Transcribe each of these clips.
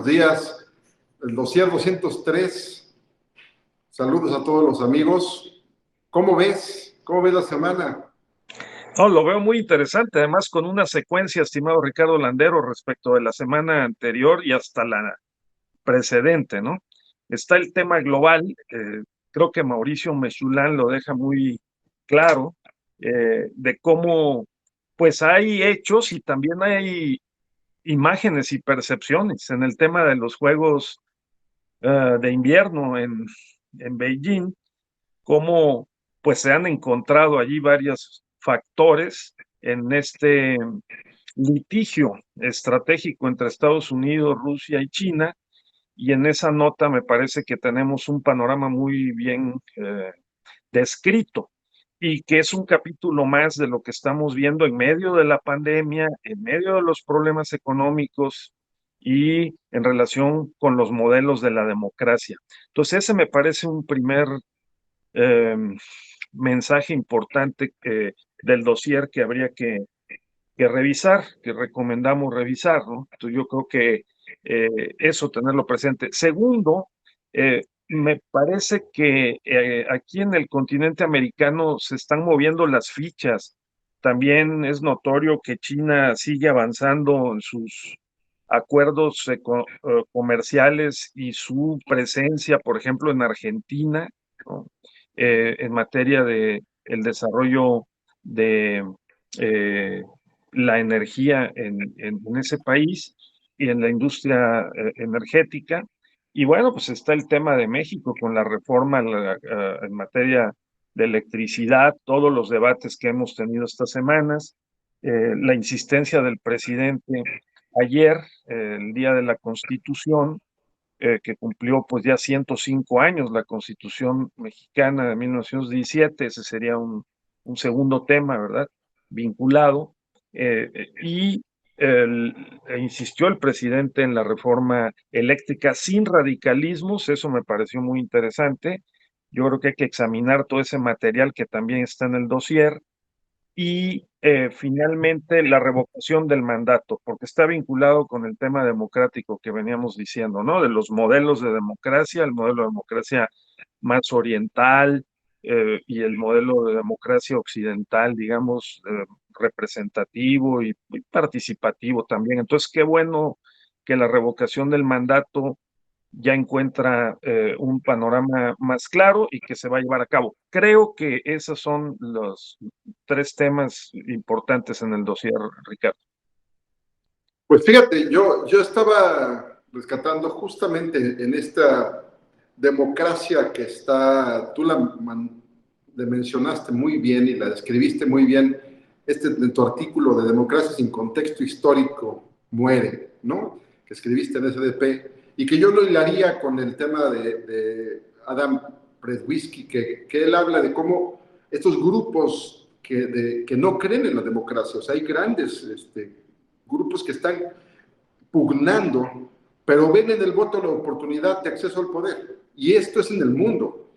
días. El dossier 203. Saludos a todos los amigos. ¿Cómo ves? ¿Cómo ves la semana? No, lo veo muy interesante, además con una secuencia, estimado Ricardo Landero, respecto de la semana anterior y hasta la precedente, ¿no? Está el tema global, creo que Mauricio Mechulán lo deja muy claro, de cómo, pues hay hechos y también hay imágenes y percepciones en el tema de los Juegos de invierno en Beijing, cómo pues se han encontrado allí varios factores en este litigio estratégico entre Estados Unidos, Rusia y China, y en esa nota me parece que tenemos un panorama muy bien descrito y que es un capítulo más de lo que estamos viendo en medio de la pandemia, en medio de los problemas económicos y en relación con los modelos de la democracia. Entonces, ese me parece un primer eh, mensaje importante del dossier que habría que revisar, que recomendamos revisar, ¿no? Entonces yo creo que eso tenerlo presente. Segundo, me parece que aquí en el continente americano se están moviendo las fichas. También es notorio que China sigue avanzando en sus acuerdos comerciales y su presencia, por ejemplo, en Argentina, ¿no? En materia de el desarrollo de eh, la energía en ese país y en la industria energética. Y bueno, pues está el tema de México con la reforma en materia de electricidad, todos los debates que hemos tenido estas semanas, la insistencia del presidente ayer, el día de la Constitución, que cumplió pues ya 105 años la Constitución mexicana de 1917, ese sería un segundo tema, ¿verdad? Vinculado, y insistió el presidente en la reforma eléctrica sin radicalismos, eso me pareció muy interesante. Yo creo que hay que examinar todo ese material que también está en el dossier y finalmente la revocación del mandato, porque está vinculado con el tema democrático que veníamos diciendo, ¿no? De los modelos de democracia, el modelo de democracia más oriental y el modelo de democracia occidental, digamos, representativo y participativo también. Entonces, qué bueno que la revocación del mandato ya encuentra un panorama más claro y que se va a llevar a cabo. Creo que esos son los tres temas importantes en el dossier, Ricardo. Pues fíjate, yo estaba rescatando justamente en esta democracia que está, le mencionaste muy bien y la describiste muy bien, en tu artículo de Democracia sin contexto histórico muere, ¿no? Que escribiste en SDP, y que yo lo hilaría con el tema de Adam Predwisky, que él habla de cómo estos grupos que no creen en la democracia, o sea, hay grandes grupos que están pugnando, pero ven en el voto la oportunidad de acceso al poder. Y esto es en el mundo.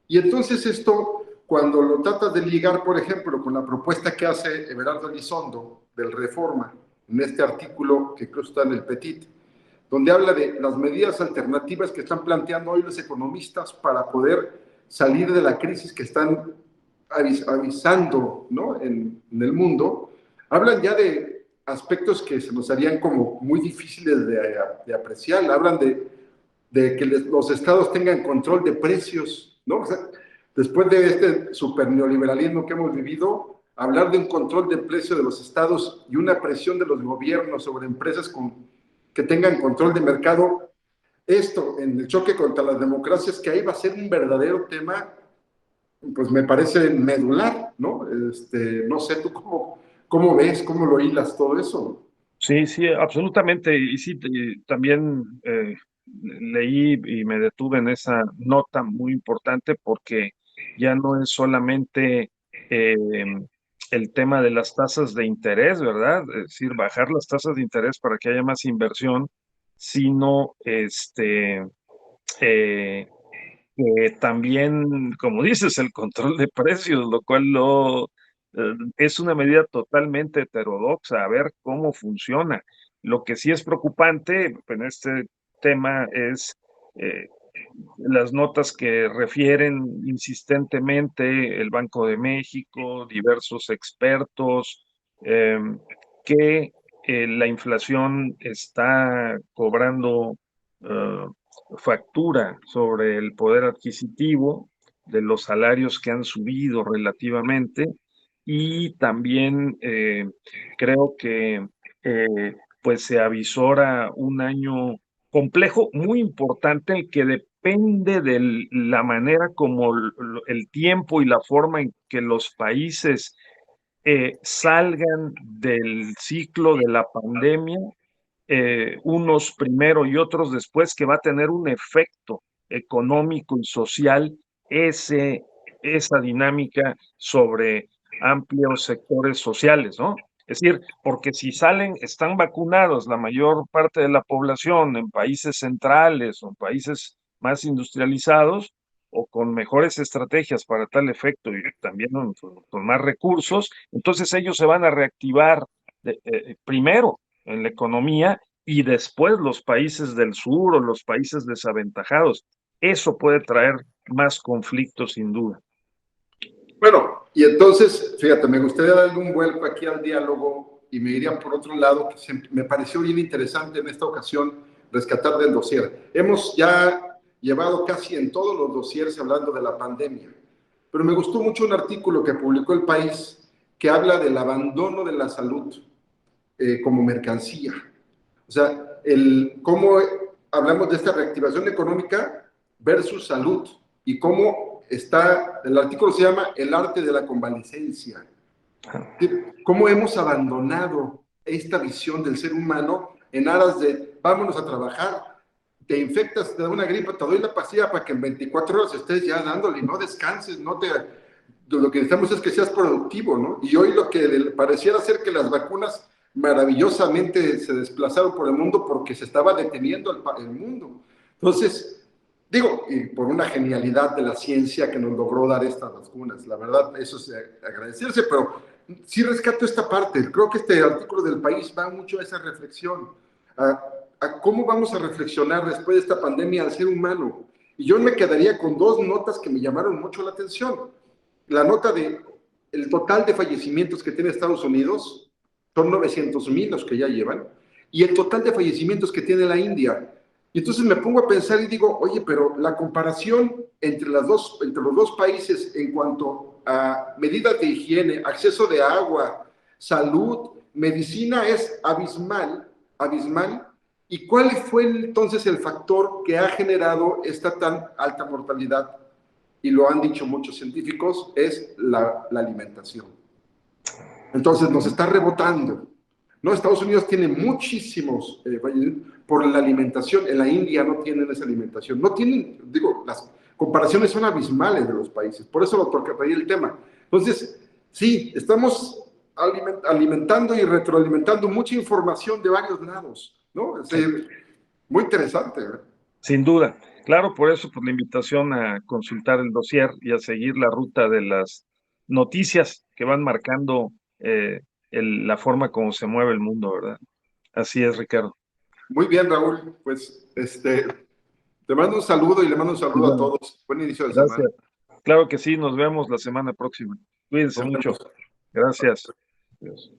Y entonces esto, cuando lo tratas de ligar, por ejemplo, con la propuesta que hace Everardo Elizondo del Reforma, en este artículo que creo está en el Petit, donde habla de las medidas alternativas que están planteando hoy los economistas para poder salir de la crisis que están avisando, ¿no? en el mundo, hablan ya de aspectos que se nos harían como muy difíciles de apreciar. Hablan de que los estados tengan control de precios, ¿no? O sea, después de este super neoliberalismo que hemos vivido, hablar de un control de precio de los estados y una presión de los gobiernos sobre empresas que tengan control de mercado, esto en el choque contra las democracias, que ahí va a ser un verdadero tema, pues me parece medular, ¿no? No sé tú cómo ves, cómo lo hilas todo eso. Sí, sí, absolutamente. Y sí, también leí y me detuve en esa nota muy importante porque ya no es solamente eh, el tema de las tasas de interés, ¿verdad? Es decir, bajar las tasas de interés para que haya más inversión, sino eh, que también, como dices, el control de precios, lo cual es una medida totalmente heterodoxa, a ver cómo funciona. Lo que sí es preocupante en este tema es las notas que refieren insistentemente el Banco de México, diversos expertos, eh, que la inflación está cobrando eh, factura sobre el poder adquisitivo de los salarios que han subido relativamente y también creo que pues se avisora un año complejo, muy importante, el que depende de la manera como el tiempo y la forma en que los países salgan del ciclo de la pandemia, unos primero y otros después, que va a tener un efecto económico y social ese, esa dinámica sobre amplios sectores sociales, ¿no? Es decir, porque si salen, están vacunados la mayor parte de la población en países centrales o en países más industrializados o con mejores estrategias para tal efecto y también con más recursos, entonces ellos se van a reactivar primero en la economía y después los países del sur o los países desaventajados. Eso puede traer más conflictos sin duda. Bueno, y entonces, fíjate, me gustaría darle un vuelco aquí al diálogo y me iría por otro lado, que me pareció bien interesante en esta ocasión rescatar del dossier. Hemos ya llevado casi en todos los dossiers hablando de la pandemia, pero me gustó mucho un artículo que publicó El País que habla del abandono de la salud como mercancía. O sea, cómo hablamos de esta reactivación económica versus salud y cómo está, el artículo se llama El arte de la convalecencia. Cómo hemos abandonado esta visión del ser humano en aras de vámonos a trabajar, te infectas, te da una gripa, te doy la pastilla para que en 24 horas estés ya dándole y no descanses, no te... Lo que necesitamos es que seas productivo, ¿no? Y hoy lo que pareciera ser que las vacunas maravillosamente se desplazaron por el mundo porque se estaba deteniendo el mundo. Entonces, digo, y por una genialidad de la ciencia que nos logró dar estas vacunas, la verdad, eso es agradecerse, pero sí rescato esta parte. Creo que este artículo del País va mucho a esa reflexión, a cómo vamos a reflexionar después de esta pandemia al ser humano. Y yo me quedaría con dos notas que me llamaron mucho la atención. La nota de el total de fallecimientos que tiene Estados Unidos, son 900,000 los que ya llevan, y el total de fallecimientos que tiene la India. Y entonces me pongo a pensar y digo, oye, pero la comparación entre los dos países en cuanto a medidas de higiene, acceso de agua, salud, medicina es abismal, abismal. ¿Y cuál fue entonces el factor que ha generado esta tan alta mortalidad? Y lo han dicho muchos científicos, es la alimentación. Entonces nos está rebotando. ¿No? Estados Unidos tiene muchísimos por la alimentación. En la India no tienen esa alimentación. No tienen, digo, las comparaciones son abismales de los países. Por eso lo toca traer el tema. Entonces, sí, estamos alimentando y retroalimentando mucha información de varios lados, ¿no? Es muy interesante. Sin duda. Claro, por eso pues la invitación a consultar el dossier y a seguir la ruta de las noticias que van marcando la forma como se mueve el mundo, ¿verdad? Así es, Ricardo. Muy bien, Raúl. Pues te mando un saludo y le mando un Y saludo a bueno, todos. Buen inicio de semana. gracias. Claro que sí, nos vemos la semana próxima. Cuídense Nos mucho. vemos. Gracias. Adiós.